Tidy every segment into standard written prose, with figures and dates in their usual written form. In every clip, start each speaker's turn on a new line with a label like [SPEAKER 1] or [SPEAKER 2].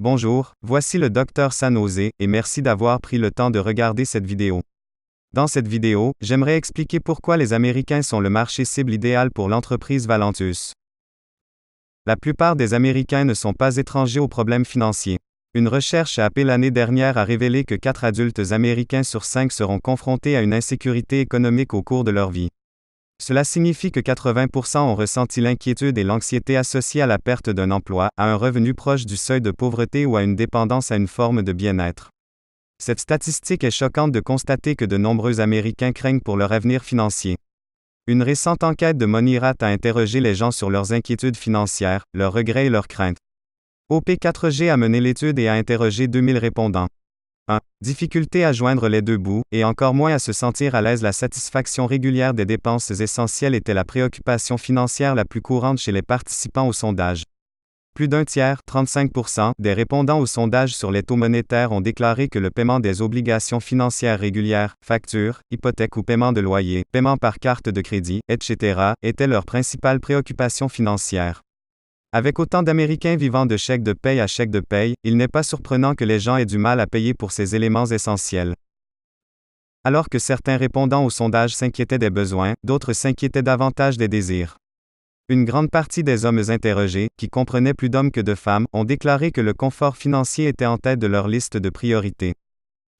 [SPEAKER 1] Bonjour, voici le Dr Sanosé, et merci d'avoir pris le temps de regarder cette vidéo. Dans cette vidéo, j'aimerais expliquer pourquoi les Américains sont le marché cible idéal pour l'entreprise Valentus. La plupart des Américains ne sont pas étrangers aux problèmes financiers. Une recherche à AP l'année dernière a révélé que 4 adultes américains sur 5 seront confrontés à une insécurité économique au cours de leur vie. Cela signifie que 80% ont ressenti l'inquiétude et l'anxiété associées à la perte d'un emploi, à un revenu proche du seuil de pauvreté ou à une dépendance à une forme de bien-être. Cette statistique est choquante de constater que de nombreux Américains craignent pour leur avenir financier. Une récente enquête de Moneyrat a interrogé les gens sur leurs inquiétudes financières, leurs regrets et leurs craintes. OP4G a mené l'étude et a interrogé 2000 répondants. 1. Difficulté à joindre les deux bouts, et encore moins à se sentir à l'aise. La satisfaction régulière des dépenses essentielles était la préoccupation financière la plus courante chez les participants au sondage. Plus d'un tiers, 35%, des répondants au sondage sur les taux monétaires ont déclaré que le paiement des obligations financières régulières, factures, hypothèques ou paiement de loyer, paiement par carte de crédit, etc., était leur principale préoccupation financière. Avec autant d'Américains vivant de chèque de paye à chèque de paye, il n'est pas surprenant que les gens aient du mal à payer pour ces éléments essentiels. Alors que certains répondants au sondage s'inquiétaient des besoins, d'autres s'inquiétaient davantage des désirs. Une grande partie des hommes interrogés, qui comprenaient plus d'hommes que de femmes, ont déclaré que le confort financier était en tête de leur liste de priorités.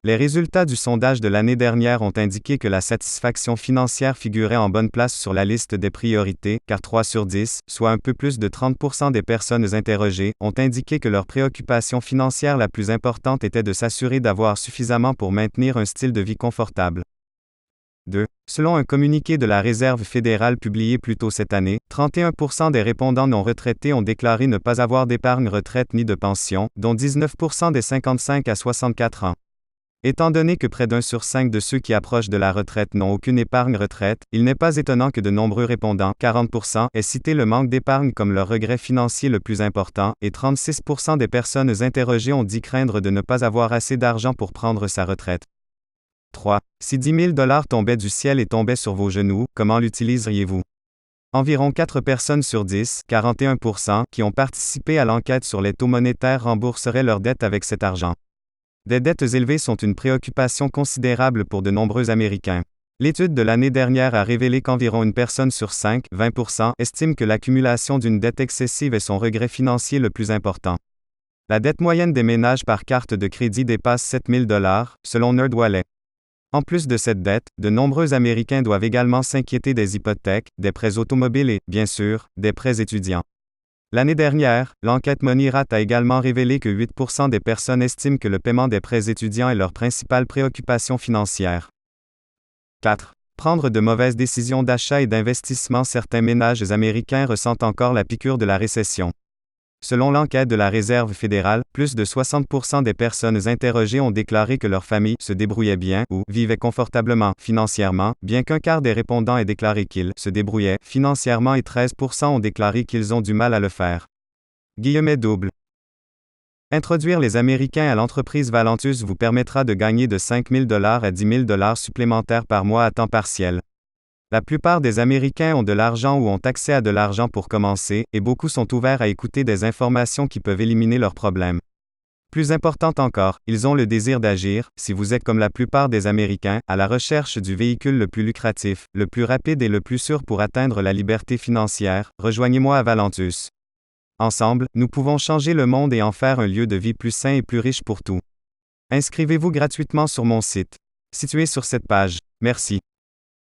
[SPEAKER 1] Les résultats du sondage de l'année dernière ont indiqué que la satisfaction financière figurait en bonne place sur la liste des priorités, car 3 sur 10, soit un peu plus de 30% des personnes interrogées, ont indiqué que leur préoccupation financière la plus importante était de s'assurer d'avoir suffisamment pour maintenir un style de vie confortable. 2. Selon un communiqué de la Réserve fédérale publié plus tôt cette année, 31% des répondants non retraités ont déclaré ne pas avoir d'épargne retraite ni de pension, dont 19% des 55 à 64 ans. Étant donné que près d'un sur 5 de ceux qui approchent de la retraite n'ont aucune épargne retraite, il n'est pas étonnant que de nombreux répondants, 40%, aient cité le manque d'épargne comme leur regret financier le plus important, et 36% des personnes interrogées ont dit craindre de ne pas avoir assez d'argent pour prendre sa retraite. 3. Si 10 000 $ tombaient du ciel et tombaient sur vos genoux, comment l'utiliseriez-vous? Environ 4 personnes sur 10, 41%, qui ont participé à l'enquête sur les taux monétaires rembourseraient leurs dettes avec cet argent. Des dettes élevées sont une préoccupation considérable pour de nombreux Américains. L'étude de l'année dernière a révélé qu'environ une personne sur 5, 20%, estime que l'accumulation d'une dette excessive est son regret financier le plus important. La dette moyenne des ménages par carte de crédit dépasse 7 000 $, selon NerdWallet. En plus de cette dette, de nombreux Américains doivent également s'inquiéter des hypothèques, des prêts automobiles et, bien sûr, des prêts étudiants. L'année dernière, l'enquête Moneyrat a également révélé que 8% des personnes estiment que le paiement des prêts étudiants est leur principale préoccupation financière. 4. Prendre de mauvaises décisions d'achat et d'investissement. Certains ménages américains ressentent encore la piqûre de la récession. Selon l'enquête de la Réserve fédérale, plus de 60% des personnes interrogées ont déclaré que leur famille se débrouillait bien ou vivait confortablement financièrement, bien qu'un quart des répondants aient déclaré qu'ils se débrouillaient financièrement et 13% ont déclaré qu'ils ont du mal à le faire. Guillemets double. Introduire les Américains à l'entreprise Valentus vous permettra de gagner de 5 000 $ à 10 000 $ supplémentaires par mois à temps partiel. La plupart des Américains ont de l'argent ou ont accès à de l'argent pour commencer, et beaucoup sont ouverts à écouter des informations qui peuvent éliminer leurs problèmes. Plus important encore, ils ont le désir d'agir. Si vous êtes comme la plupart des Américains, à la recherche du véhicule le plus lucratif, le plus rapide et le plus sûr pour atteindre la liberté financière, rejoignez-moi à Valentus. Ensemble, nous pouvons changer le monde et en faire un lieu de vie plus sain et plus riche pour tous. Inscrivez-vous gratuitement sur mon site, situé sur cette page. Merci.